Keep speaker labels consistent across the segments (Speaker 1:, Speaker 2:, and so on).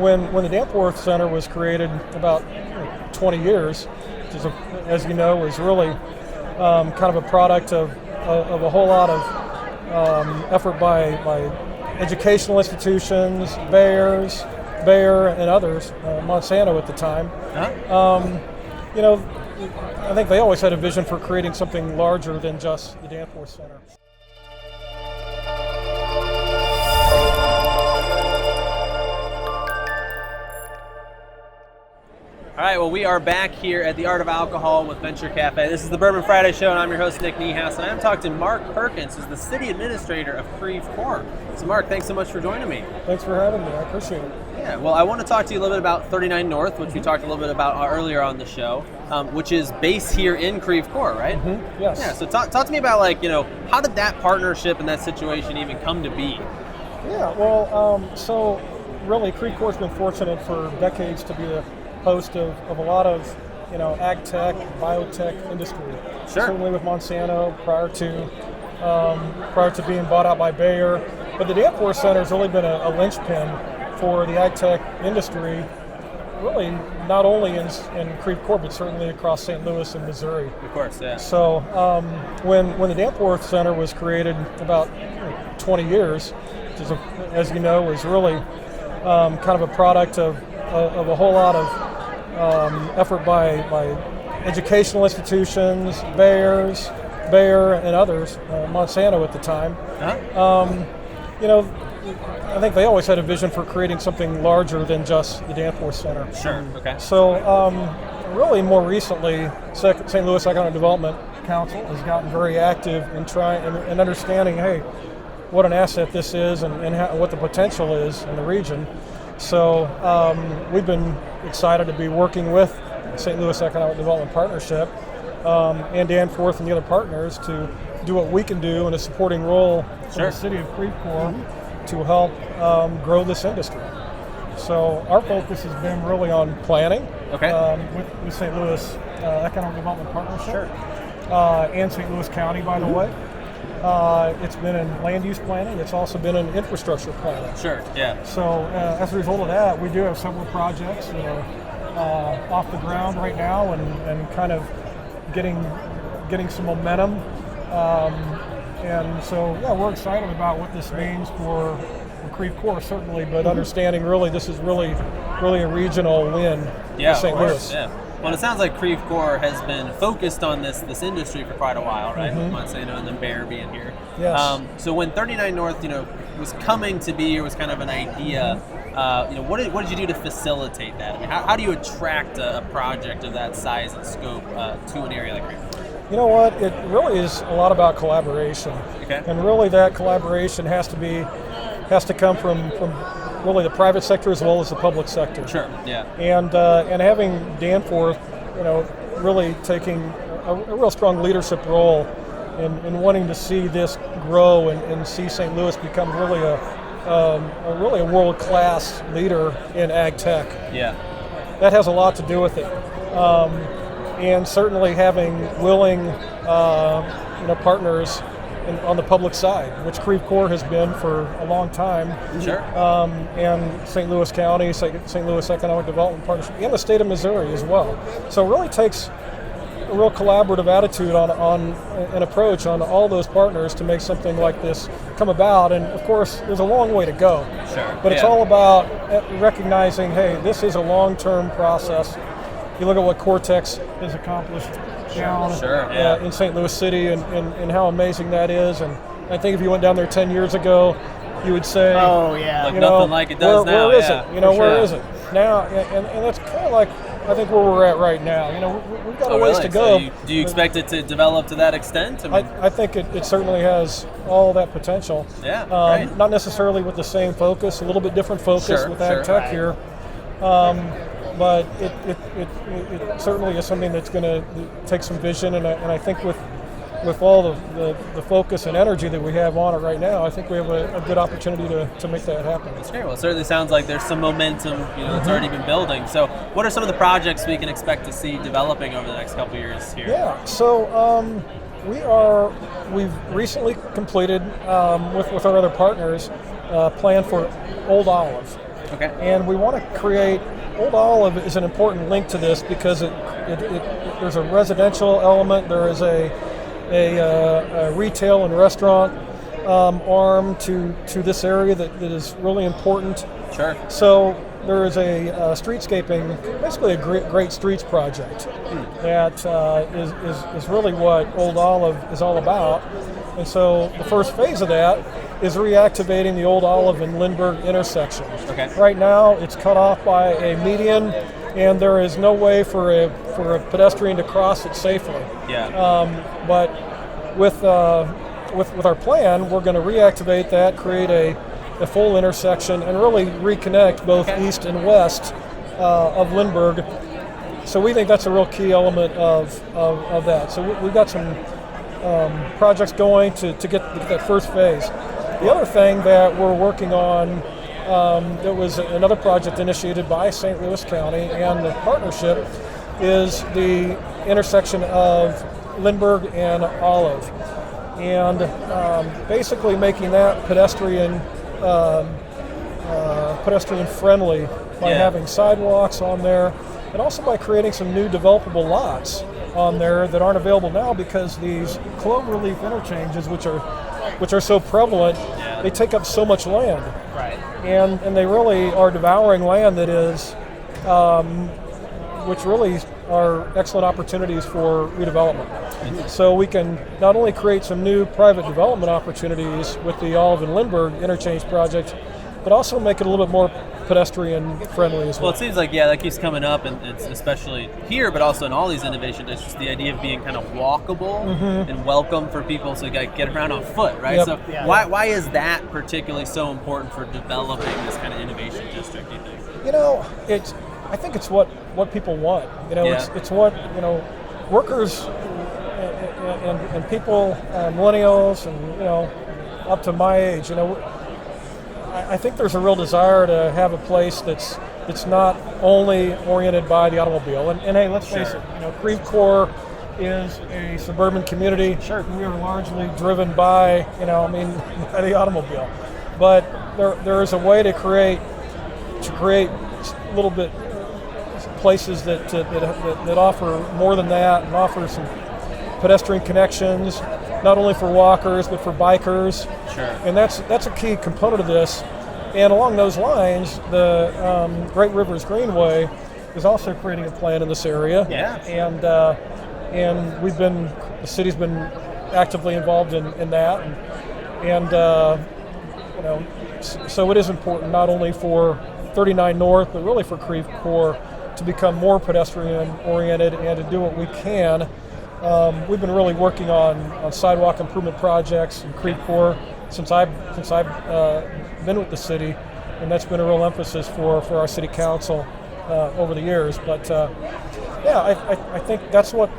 Speaker 1: when the Danforth Center was created about 20 years, which is, as you know, was really kind of a product of a whole lot of effort by educational institutions, Bayer and others, Monsanto at the time. I think they always had a vision for creating something larger than just the Danforth Center.
Speaker 2: All right, well, we are back here at the Art of Alcohol with Venture Cafe. This is the Bourbon Friday Show, and I'm your host, Nick Niehaus, and I'm talking to Mark Perkins, who's the city administrator of Creve Coeur. So, Mark, thanks so much for joining me.
Speaker 1: Thanks for having me. I appreciate it.
Speaker 2: Yeah, well, I want to talk to you a little bit about 39 North, which we talked a little bit about earlier on the show, which is based here in Creve Coeur, right?
Speaker 1: Mm-hmm. Yes.
Speaker 2: Yeah, so talk to me about, how did that partnership and that situation even come to be?
Speaker 1: Yeah, well, so really, Creve Coeur's been fortunate for decades to be the host of a lot of, ag tech, biotech industry.
Speaker 2: Sure.
Speaker 1: Certainly with Monsanto prior to being bought out by Bayer. But the Danforth Center has really been a linchpin for the ag tech industry, really not only in Creve Coeur, but certainly across St. Louis and Missouri.
Speaker 2: Of course, yeah.
Speaker 1: So when the Danforth Center was created about 20 years, which is, as you know, was really kind of a product of a whole lot of effort by educational institutions, Bayer and others, Monsanto at the time. I think they always had a vision for creating something larger than just the Danforth Center.
Speaker 2: Sure, okay.
Speaker 1: So really more recently, St. Louis Economic Development Council has gotten very active in trying and understanding, hey, what an asset this is and what the potential is in the region. So we've been excited to be working with St. Louis Economic Development Partnership and Danforth and the other partners to do what we can do in a supporting role for the city of Creve Coeur to help grow this industry. So our focus has been really on planning with St. Louis Economic Development Partnership and St. Louis County, by the way. It's been in land use planning. It's also been in infrastructure planning.
Speaker 2: Sure, yeah.
Speaker 1: So as a result of that, we do have several projects that are off the ground right now and kind of getting some momentum. And so, yeah, we're excited about what this means for Creve Coeur, certainly, but understanding really this is really a regional win for St. Louis.
Speaker 2: Yeah. Well, it sounds like Creve Coeur has been focused on this industry for quite a while, right? With Monsanto and then Bayer being here.
Speaker 1: Yes.
Speaker 2: So when 39 North, was coming to be or was kind of an idea, what did you do to facilitate that? I mean, how do you attract a project of that size and scope to an area like Creve Coeur?
Speaker 1: You know what? It really is a lot about collaboration.
Speaker 2: Okay.
Speaker 1: And really that collaboration has to come from really the private sector as well as the public sector.
Speaker 2: Sure, yeah.
Speaker 1: And having Danforth, really taking a real strong leadership role in wanting to see this grow and see St. Louis become really a world-class leader in ag tech.
Speaker 2: Yeah.
Speaker 1: That has a lot to do with it. And certainly having willing partners on the public side, which Creve Coeur has been for a long time.
Speaker 2: Sure.
Speaker 1: And St. Louis County, St. Louis Economic Development Partnership, and the state of Missouri as well. So it really takes a real collaborative attitude on an approach on all those partners to make something like this come about. And of course, there's a long way to go.
Speaker 2: Sure.
Speaker 1: But it's all about recognizing, hey, this is a long-term process. You look at what Cortex has accomplished down in St. Louis City and how amazing that is. And I think if you went down there 10 years ago, you would say,
Speaker 2: oh, yeah, nothing like it does now.
Speaker 1: Where is it? Where is it? Now, and that's kind of like, I think, where we're at right now. We've got a ways to go.
Speaker 2: So do you expect it to develop to that extent?
Speaker 1: I think it certainly has all that potential.
Speaker 2: Yeah, right.
Speaker 1: Not necessarily with the same focus, a little bit different focus with ag tech here. But it certainly is something that's going to take some vision, and I think with all the focus and energy that we have on it right now, I think we have a good opportunity to make that happen.
Speaker 2: That's great. Well, it certainly sounds like there's some momentum that's already been building. So what are some of the projects we can expect to see developing over the next couple of years here?
Speaker 1: Yeah, so we've recently completed with our other partners plan for Old Olive.
Speaker 2: Okay.
Speaker 1: And we want to create, Old Olive is an important link to this because there's a residential element, there is a retail and restaurant arm to this area that is really important.
Speaker 2: Sure.
Speaker 1: So there is a streetscaping, basically a great streets project that is really what Old Olive is all about. And so the first phase of that is reactivating the Old Olive and Lindbergh intersection.
Speaker 2: Okay.
Speaker 1: Right now it's cut off by a median, and there is no way for a pedestrian to cross it safely.
Speaker 2: Yeah.
Speaker 1: But with our plan, we're going to reactivate that, create a full intersection, and really reconnect both east and west of Lindbergh. So we think that's a real key element of that. So we've got some projects going to get that first phase. The other thing that we're working on, that was another project initiated by St. Louis County and the partnership, is the intersection of Lindbergh and Olive, and basically making that pedestrian friendly by having sidewalks on there, and also by creating some new developable lots on there that aren't available now because these clover-leaf interchanges, which are so prevalent, they take up so much land.
Speaker 2: Right.
Speaker 1: And they really are devouring land that is, which really are excellent opportunities for redevelopment. So we can not only create some new private development opportunities with the Olive and Lindbergh interchange project, but also make it a little bit more pedestrian friendly as well.
Speaker 2: Well, it seems like, that keeps coming up, and it's especially here, but also in all these innovation districts, the idea of being kind of walkable and welcome for people to get around on foot, right?
Speaker 1: Yep.
Speaker 2: So why is that particularly so important for developing this kind of innovation district, do you think?
Speaker 1: I think it's what people want. It's what, workers and people, millennials and, up to my age, I think there's a real desire to have a place that's not only oriented by the automobile. And hey, let's face it, Creve Coeur is a suburban community. Sure. We are largely driven by, by the automobile. But there is a way to create a little bit places that offer more than that, and offer some pedestrian connections, not only for walkers but for bikers.
Speaker 2: Sure.
Speaker 1: And that's a key component of this. And along those lines, the Great Rivers Greenway is also creating a plan in this area.
Speaker 2: Yeah.
Speaker 1: And the city's been actively involved in that, so it is important not only for 39 North, but really for Creve Coeur to become more pedestrian oriented and to do what we can. We've been really working on sidewalk improvement projects in Creve Coeur since I've been with the city, and that's been a real emphasis for our city council over the years. But I think that's what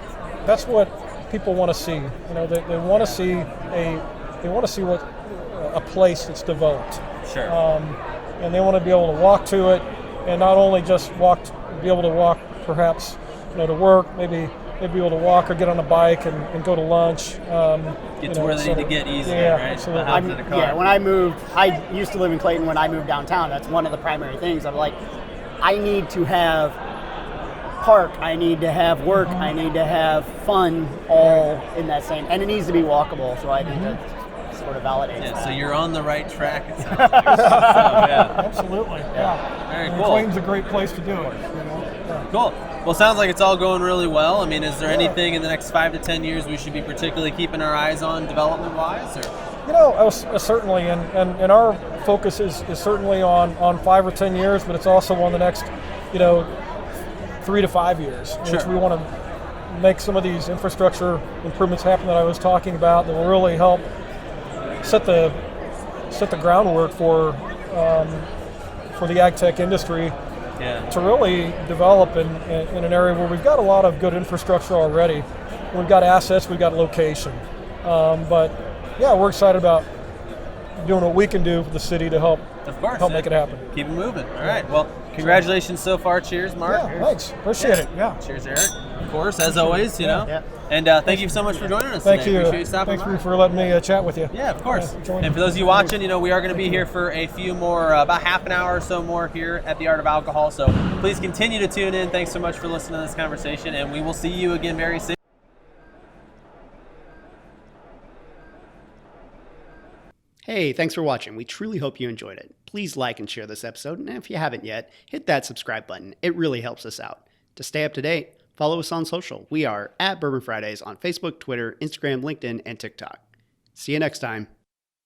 Speaker 1: people want to see. They want to see what a place that's developed.
Speaker 2: Sure.
Speaker 1: And they want to be able to walk to it, and not only just be able to walk perhaps to work, maybe be able to walk or get on a bike and go to lunch.
Speaker 2: Get to where they need to get easier, right?
Speaker 1: Absolutely.
Speaker 3: When I moved, I used to live in Clayton. When I moved downtown, that's one of the primary things. I'm like, I need to have park, I need to have work, I need to have fun all in that same, and it needs to be walkable. So I think that sort of validates that.
Speaker 2: So you're on the right track, it sounds like.
Speaker 1: Absolutely. Yeah.
Speaker 2: Very
Speaker 1: and
Speaker 2: cool.
Speaker 1: Clayton's a great place to do it.
Speaker 2: Cool. Well, sounds like it's all going really well. I mean, is there anything in the next 5 to 10 years we should be particularly keeping our eyes on development-wise?
Speaker 1: Certainly, and our focus is certainly on 5 or 10 years, but it's also on the next, 3 to 5 years, in which we want to make some of these infrastructure improvements happen that I was talking about that will really help set the groundwork for the ag tech industry.
Speaker 2: Yeah.
Speaker 1: To really develop in an area where we've got a lot of good infrastructure already. We've got assets, we've got location. But we're excited about doing what we can do for the city to help make it happen.
Speaker 2: Keep it moving. All right. Well, Congratulations so far. Cheers, Mark.
Speaker 1: Yeah, thanks. Appreciate it. Yeah.
Speaker 2: Cheers, Eric. Of course, as always, you know.
Speaker 3: Yeah.
Speaker 2: And thank you so much for joining us
Speaker 1: Thank
Speaker 2: today.
Speaker 1: you.
Speaker 2: Appreciate you stopping
Speaker 1: Thanks
Speaker 2: by.
Speaker 1: for letting me chat with you.
Speaker 2: Yeah, of course.
Speaker 1: joining.
Speaker 2: And for those of you watching, we are going to be here for a few more, about half an hour or so more here at the Art of Alcohol. So please continue to tune in. Thanks so much for listening to this conversation, and we will see you again very soon.
Speaker 3: Hey, thanks for watching. We truly hope you enjoyed it. Please like and share this episode, and if you haven't yet, hit that subscribe button. It really helps us out. To stay up to date, follow us on social. We are at Bourbon Fridays on Facebook, Twitter, Instagram, LinkedIn, and TikTok. See you next time.